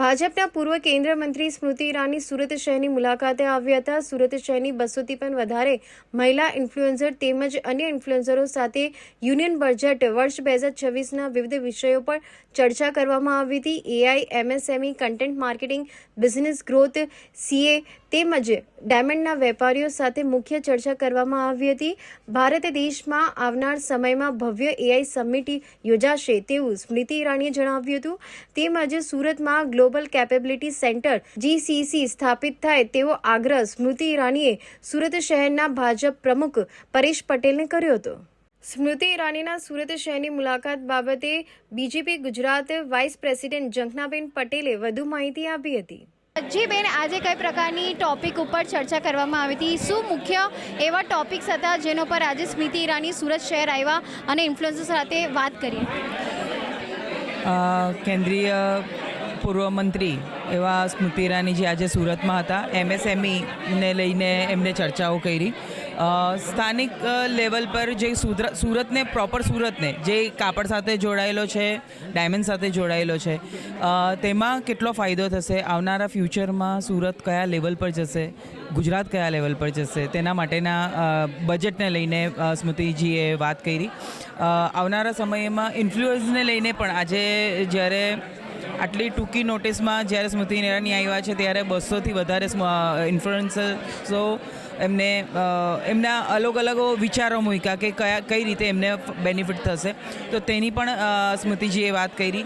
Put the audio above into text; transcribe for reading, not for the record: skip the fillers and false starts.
ભાજપના પૂર્વ કેન્દ્રીય મંત્રી સ્મૃતિ ઈરાની સુરત શહેરની મુલાકાતે આવ્યા હતા. સુરત શહેરની 200થી પણ વધારે મહિલા ઇન્ફ્લુએન્સર તેમજ અન્ય ઇન્ફ્લુએન્સરો સાથે યુનિયન બજેટ વર્ષ 2026ના વિવિધ વિષયો પર ચર્ચા કરવામાં આવી હતી. AI, MSME, content marketing, business growth, CA તેમજ ડાયમંડના વેપારીઓ સાથે મુખ્ય ચર્ચા કરવામાં આવી હતી. ભારત દેશમાં આવનાર સમયમાં ભવ્ય એઆઈ સમિટ યોજાશે તેવું સ્મૃતિ ઈરાનીએ જણાવ્યું હતું. તેમજ સુરતમાં ગ્લોબલ કેપેબિલિટી સેન્ટર જીસીસી સ્થાપિત થાય તેવો આગ્રહ સ્મૃતિ ઈરાનીએ સુરત શહેરના ભાજપ પ્રમુખ પરેશ પટેલને કર્યો હતો. સ્મૃતિ ઈરાનીના સુરત શહેરની મુલાકાત બાબતે બીજેપી ગુજરાત વાઇસ પ્રેસિડેન્ટ જંખનાબેન પટેલે વધુ માહિતી આપી હતી. જી બેન, આજે કઈ પ્રકારની ટોપિક ઉપર ચર્ચા કરવામાં આવી હતી? શું મુખ્ય એવા ટોપિક્સ હતા જેનો પર આજે સ્મૃતિ ઈરાની સુરત શહેર આવ્યા અને ઇન્ફ્લુએન્સર સાથે વાત કરી? કેન્દ્રીય પૂર્વ મંત્રી એવા સ્મૃતિ ઈરાનીજી આજે સુરતમાં હતા. એમએસએમઈને લઈને એમને ચર્ચાઓ કરી. સ્થાનિક લેવલ પર જે સુરતને પ્રોપર સુરતને જે કાપડ સાથે જોડાયેલો છે, ડાયમંડ સાથે જોડાયેલો છે, તેમાં કેટલો ફાયદો થશે, આવનારા ફ્યુચરમાં સુરત કયા લેવલ પર જશે, ગુજરાત કયા લેવલ પર જશે, તેના માટેના બજેટને લઈને સ્મૃતિજીએ વાત કરી. આવનારા સમયમાં ઇન્ફ્લુઅન્સને લઈને પણ આજે જ્યારે આટલી ટૂંકી નોટિસમાં જ્યારે સ્મૃતિ ઈરાની આવ્યા છે ત્યારે 200થી વધારે ઇન્ફ્લુએન્સર્સો એમના અલગ અલગ વિચારો મૂક્યા કે કઈ રીતે એમને બેનિફિટ થશે, તો તેની પણ સ્મૃતિજીએ વાત કરી.